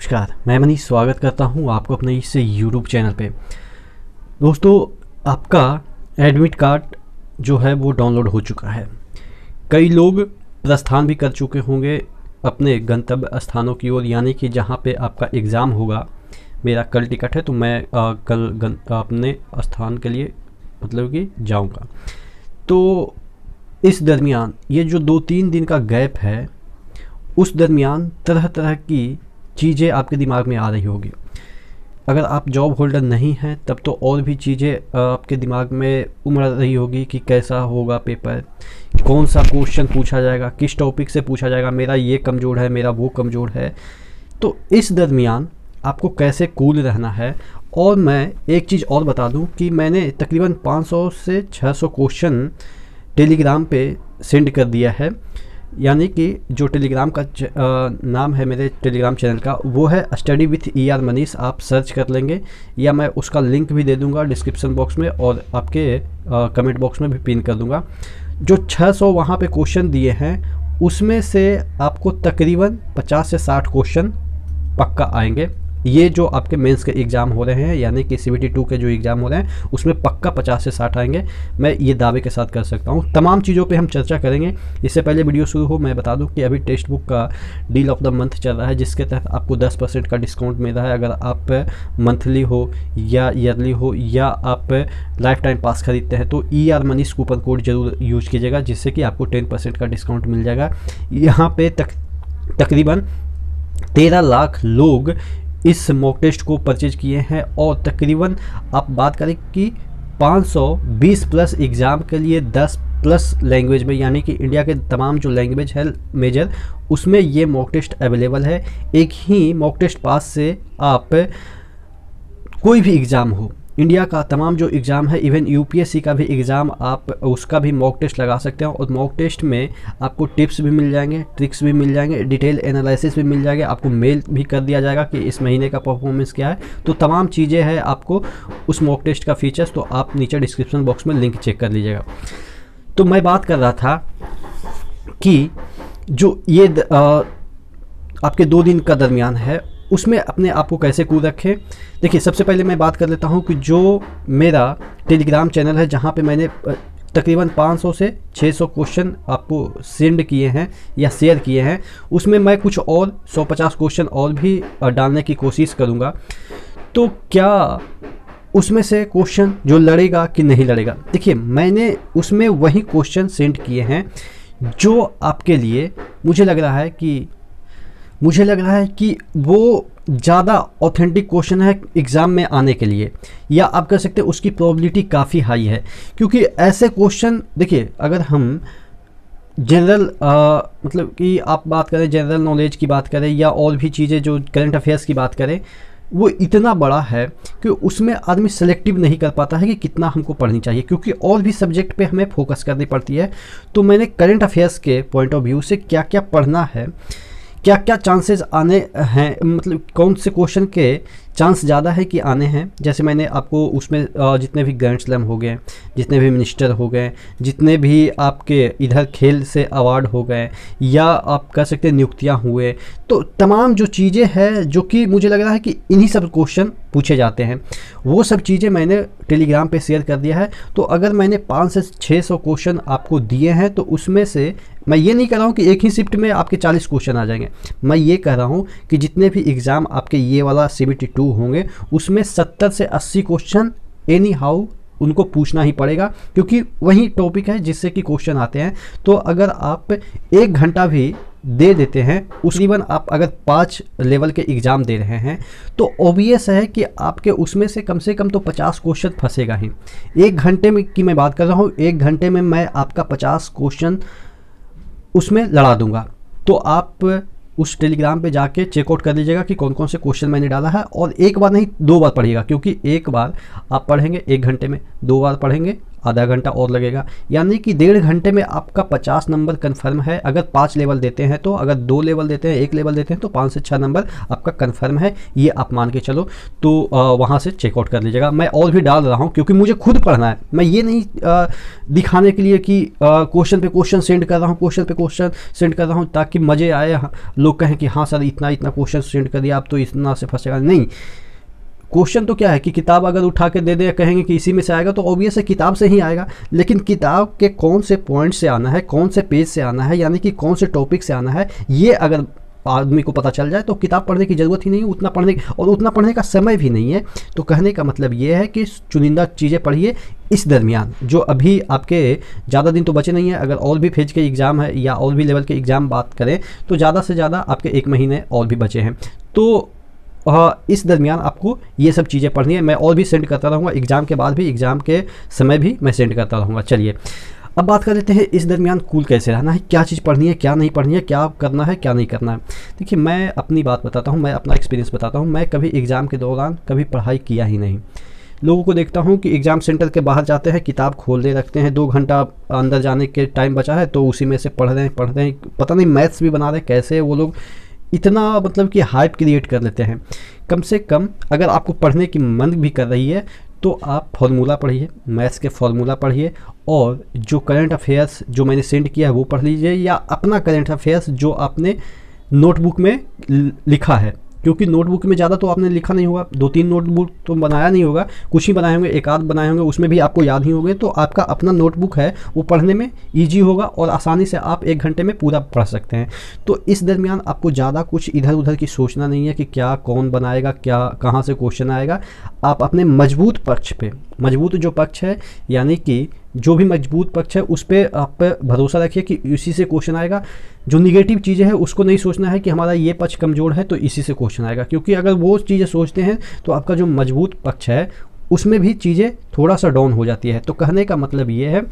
नमस्कार, मैं मनीष स्वागत करता हूं आपको अपने इस यूट्यूब चैनल पे। दोस्तों, आपका एडमिट कार्ड जो है वो डाउनलोड हो चुका है। कई लोग प्रस्थान भी कर चुके होंगे अपने गंतव्य स्थानों की ओर, यानी कि जहां पे आपका एग्ज़ाम होगा। मेरा कल टिकट है तो मैं कल अपने स्थान के लिए मतलब कि जाऊंगा। तो इस दरमियान ये जो 2-3 दिन का गैप है, उस दरमियान तरह तरह की चीज़ें आपके दिमाग में आ रही होगी। अगर आप जॉब होल्डर नहीं हैं तब तो और भी चीज़ें आपके दिमाग में उमड़ रही होगी कि कैसा होगा पेपर, कौन सा क्वेश्चन पूछा जाएगा, किस टॉपिक से पूछा जाएगा, मेरा ये कमज़ोर है, मेरा वो कमज़ोर है। तो इस दरमियान आपको कैसे कूल रहना है। और मैं एक चीज़ और बता दूं कि मैंने तकरीबन 500 से 600 क्वेश्चन टेलीग्राम पे सेंड कर दिया है। यानी कि जो टेलीग्राम का नाम है मेरे टेलीग्राम चैनल का, वो है स्टडी विथ ER मनीष। आप सर्च कर लेंगे या मैं उसका लिंक भी दे दूंगा डिस्क्रिप्शन बॉक्स में और आपके कमेंट बॉक्स में भी पिन कर दूंगा। जो 600 वहाँ पे क्वेश्चन दिए हैं, उसमें से आपको तकरीबन 50 से 60 क्वेश्चन पक्का आएंगे। ये जो आपके मेंस के एग्ज़ाम हो रहे हैं, यानी कि CBT 2 के जो एग्ज़ाम हो रहे हैं, उसमें पक्का 50 से 60 आएंगे। मैं ये दावे के साथ कर सकता हूँ। तमाम चीज़ों पे हम चर्चा करेंगे। इससे पहले वीडियो शुरू हो, मैं बता दूं कि अभी टेक्स्ट बुक का डील ऑफ द मंथ चल रहा है, जिसके तहत आपको 10% का डिस्काउंट मिल रहा है। अगर आप मंथली हो या ईयरली हो या आप लाइफ टाइम पास खरीदते हैं तो ER मनीष कूपन कोड जरूर यूज कीजिएगा, जिससे कि आपको 10% का डिस्काउंट मिल जाएगा। यहाँ पे तकरीबन 13 लाख लोग इस मॉक टेस्ट को परचेज किए हैं और तकरीबन आप बात करें कि 520 प्लस एग्ज़ाम के लिए 10 प्लस लैंग्वेज में, यानी कि इंडिया के तमाम जो लैंग्वेज है मेजर, उसमें ये मॉक टेस्ट अवेलेबल है। एक ही मॉक टेस्ट पास से आप कोई भी एग्ज़ाम हो, इंडिया का तमाम जो एग्ज़ाम है, इवन UPSC का भी एग्ज़ाम, आप उसका भी मॉक टेस्ट लगा सकते हैं। और मॉक टेस्ट में आपको टिप्स भी मिल जाएंगे, ट्रिक्स भी मिल जाएंगे, डिटेल एनालिसिस भी मिल जाएगा। आपको मेल भी कर दिया जाएगा कि इस महीने का परफॉर्मेंस क्या है। तो तमाम चीज़ें हैं आपको उस मॉक टेस्ट का फीचर्स, तो आप नीचे डिस्क्रिप्शन बॉक्स में लिंक चेक कर लीजिएगा। तो मैं बात कर रहा था कि जो ये आपके 2 दिन का दरमियान है, उसमें अपने आप को कैसे कूल रखें। देखिए, सबसे पहले मैं बात कर लेता हूं कि जो मेरा टेलीग्राम चैनल है, जहां पे मैंने तकरीबन 500 से 600 क्वेश्चन आपको सेंड किए हैं या शेयर किए हैं, उसमें मैं कुछ और 150 क्वेश्चन और भी डालने की कोशिश करूंगा। तो क्या उसमें से क्वेश्चन जो लड़ेगा कि नहीं लड़ेगा? देखिए, मैंने उसमें वही क्वेश्चन सेंड किए हैं जो आपके लिए मुझे लग रहा है कि वो ज़्यादा ऑथेंटिक क्वेश्चन है एग्ज़ाम में आने के लिए, या आप कह सकते हैं उसकी प्रोबेबिलिटी काफ़ी हाई है। क्योंकि ऐसे क्वेश्चन, देखिए, अगर हम जनरल मतलब कि आप बात करें, जनरल नॉलेज की बात करें या और भी चीज़ें जो करंट अफेयर्स की बात करें, वो इतना बड़ा है कि उसमें आदमी सेलेक्टिव नहीं कर पाता है कि कितना हमको पढ़नी चाहिए, क्योंकि और भी सब्जेक्ट पे हमें फोकस करनी पड़ती है। तो मैंने करंट अफेयर्स के पॉइंट ऑफ व्यू से क्या क्या पढ़ना है, क्या क्या चांसेस आने हैं, मतलब कौन से क्वेश्चन के चांस ज़्यादा है कि आने हैं। जैसे मैंने आपको उसमें जितने भी ग्रैंड स्लैम हो गए, जितने भी मिनिस्टर हो गए, जितने भी आपके इधर खेल से अवार्ड हो गए, या आप कह सकते हैं नियुक्तियाँ हुए, तो तमाम जो चीज़ें हैं जो कि मुझे लग रहा है कि इन्हीं सब क्वेश्चन पूछे जाते हैं, वो सब चीज़ें मैंने टेलीग्राम पे शेयर कर दिया है। तो अगर मैंने 500 से 600 क्वेश्चन आपको दिए हैं, तो उसमें से मैं ये नहीं कह रहा हूँ कि एक ही शिफ्ट में आपके 40 क्वेश्चन आ जाएंगे। मैं ये कह रहा हूँ कि जितने भी एग्ज़ाम आपके ये वाला CBT 2 होंगे, उसमें 70 से 80 क्वेश्चन एनी हाउ उनको पूछना ही पड़ेगा, क्योंकि वही टॉपिक है जिससे कि क्वेश्चन आते हैं। तो अगर आप 1 घंटा भी दे देते हैं, उस इवन आप अगर 5 लेवल के एग्ज़ाम दे रहे हैं, तो ऑब्वियस है कि आपके उसमें से कम तो 50 क्वेश्चन फंसेगा ही। 1 घंटे में की मैं बात कर रहा हूँ, 1 घंटे में मैं आपका 50 क्वेश्चन उसमें लड़ा दूंगा। तो आप उस टेलीग्राम पे जाके चेकआउट कर लीजिएगा कि कौन कौन से क्वेश्चन मैंने डाला है, और एक बार नहीं 2 बार पढ़िएगा, क्योंकि एक बार आप पढ़ेंगे 1 घंटे में, 2 बार पढ़ेंगे आधा घंटा और लगेगा, यानी कि 1.5 घंटे में आपका 50 नंबर कन्फर्म है। अगर 5 लेवल देते हैं तो, अगर 2 लेवल देते हैं, 1 लेवल देते हैं तो 5 से 6 नंबर आपका कन्फर्म है, ये आप मान के चलो। तो वहाँ से चेकआउट कर लीजिएगा। मैं और भी डाल रहा हूँ क्योंकि मुझे खुद पढ़ना है, मैं ये नहीं दिखाने के लिए कि क्वेश्चन पे क्वेश्चन सेंड कर रहा हूँ, क्वेश्चन पे क्वेश्चन सेंड कर रहा हूँ ताकि मज़े आए, लोग कहें कि हाँ सर इतना इतना क्वेश्चन सेंड कर दिया, आप तो इतना से फंसेगा नहीं। क्वेश्चन तो क्या है कि किताब अगर उठा के दे दे, कहेंगे कि इसी में से आएगा, तो ऑब्वियस है किताब से ही आएगा, लेकिन किताब के कौन से पॉइंट से आना है, कौन से पेज से आना है, यानी कि कौन से टॉपिक से आना है, ये अगर आदमी को पता चल जाए तो किताब पढ़ने की ज़रूरत ही नहीं है, उतना पढ़ने का समय भी नहीं है। तो कहने का मतलब ये है कि चुनिंदा चीज़ें पढ़िए इस दरमियान, जो अभी आपके ज़्यादा दिन तो बचे नहीं है। अगर और भी फेज के एग्ज़ाम है या और भी लेवल के एग्ज़ाम बात करें तो ज़्यादा से ज़्यादा आपके 1 महीने और भी बचे हैं। तो इस दरमियान आपको ये सब चीज़ें पढ़नी है। मैं और भी सेंड करता रहूँगा, एग्ज़ाम के बाद भी, एग्ज़ाम के समय भी मैं सेंड करता रहूँगा। चलिए अब बात कर लेते हैं इस दरमियान कूल कैसे रहना है, क्या चीज़ पढ़नी है, क्या नहीं पढ़नी है, क्या करना है, क्या नहीं करना है। देखिए मैं अपनी बात बताता हूँ, मैं अपना एक्सपीरियंस बताता हूँ। मैं कभी एग्ज़ाम के दौरान कभी पढ़ाई किया ही नहीं। लोगों को देखता हूँ कि एग्ज़ाम सेंटर के बाहर जाते हैं, किताब खोल दे रखते हैं, 2 घंटा अंदर जाने के टाइम बचा है तो उसी में से पढ़ रहे हैं, पता नहीं मैथ्स भी बना रहे हैं, कैसे वो लोग इतना मतलब कि हाइप क्रिएट कर लेते हैं। कम से कम अगर आपको पढ़ने की मन भी कर रही है तो आप फार्मूला पढ़िए, मैथ्स के फार्मूला पढ़िए, और जो करंट अफेयर्स जो मैंने सेंड किया है वो पढ़ लीजिए, या अपना करंट अफेयर्स जो आपने नोटबुक में लिखा है, क्योंकि नोटबुक में ज़्यादा तो आपने लिखा नहीं होगा, 2-3 नोटबुक तो बनाया नहीं होगा, कुछ ही बनाए होंगे, एक आध बनाए होंगे, उसमें भी आपको याद ही होंगे। तो आपका अपना नोटबुक है वो पढ़ने में ईजी होगा और आसानी से आप 1 घंटे में पूरा पढ़ सकते हैं। तो इस दरमियान आपको ज़्यादा कुछ इधर उधर की सोचना नहीं है कि क्या कौन बनाएगा, क्या कहाँ से क्वेश्चन आएगा। आप अपने मजबूत पक्ष पे, मजबूत जो पक्ष है यानी कि जो भी मजबूत पक्ष है उस पर आप पे भरोसा रखिए कि इसी से क्वेश्चन आएगा। जो निगेटिव चीज़ें हैं उसको नहीं सोचना है कि हमारा ये पक्ष कमज़ोर है तो इसी से क्वेश्चन आएगा, क्योंकि अगर वो चीज़ें सोचते हैं तो आपका जो मजबूत पक्ष है उसमें भी चीज़ें थोड़ा सा डाउन हो जाती है। तो कहने का मतलब ये है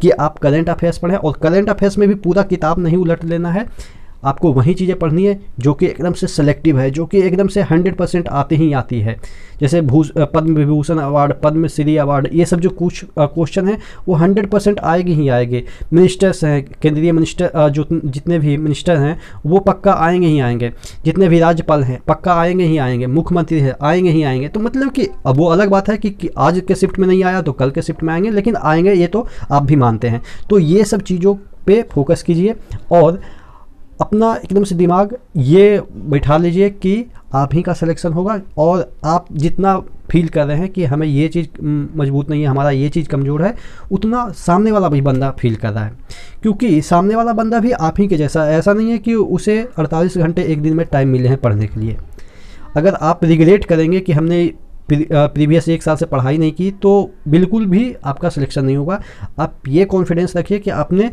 कि आप करंट अफेयर्स पढ़ें, और करंट अफेयर्स में भी पूरा किताब नहीं उलट लेना है, आपको वही चीज़ें पढ़नी है जो कि एकदम से सेलेक्टिव है, जो कि एकदम से 100% आती ही आती है। जैसे पद्म विभूषण अवार्ड, पद्मश्री अवार्ड, ये सब जो कुछ क्वेश्चन हैं वो 100% आएगी ही आएंगे। मिनिस्टर्स हैं, केंद्रीय मिनिस्टर जो जितने भी मिनिस्टर हैं वो पक्का आएंगे ही आएंगे, जितने भी राज्यपाल हैं पक्का आएंगे ही आएंगे, मुख्यमंत्री हैं आएंगे ही आएंगे। तो मतलब कि अब वो अलग बात है कि आज के शिफ्ट में नहीं आया तो कल के शिफ्ट में आएंगे, लेकिन आएंगे ये तो आप भी मानते हैं। तो ये सब चीज़ों पर फोकस कीजिए और अपना एकदम से दिमाग ये बैठा लीजिए कि आप ही का सिलेक्शन होगा, और आप जितना फील कर रहे हैं कि हमें ये चीज़ मजबूत नहीं है, हमारा ये चीज़ कमज़ोर है, उतना सामने वाला भी बंदा फील कर रहा है, क्योंकि सामने वाला बंदा भी आप ही के जैसा, ऐसा नहीं है कि उसे 48 घंटे एक दिन में टाइम मिले हैं पढ़ने के लिए। अगर आप रिग्रेट करेंगे कि हमने प्रीवियस 1 साल से पढ़ाई नहीं की तो बिल्कुल भी आपका सिलेक्शन नहीं होगा। आप ये कॉन्फिडेंस रखिए कि आपने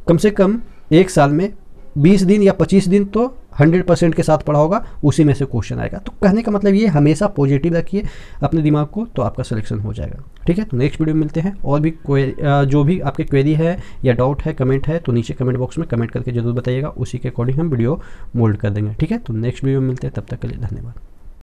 कम से कम 1 साल में 20 दिन या 25 दिन तो 100% के साथ पढ़ा होगा, उसी में से क्वेश्चन आएगा। तो कहने का मतलब ये हमेशा पॉजिटिव रखिए अपने दिमाग को, तो आपका सिलेक्शन हो जाएगा। ठीक है, तो नेक्स्ट वीडियो में मिलते हैं। और भी कोई जो भी आपके क्वेरी है या डाउट है, कमेंट है, तो नीचे कमेंट बॉक्स में कमेंट करके जरूर बताइएगा, उसी के अकॉर्डिंग हम वीडियो मोल्ड कर देंगे। ठीक है, तो नेक्स्ट वीडियो में मिलते हैं, तब तक के लिए धन्यवाद।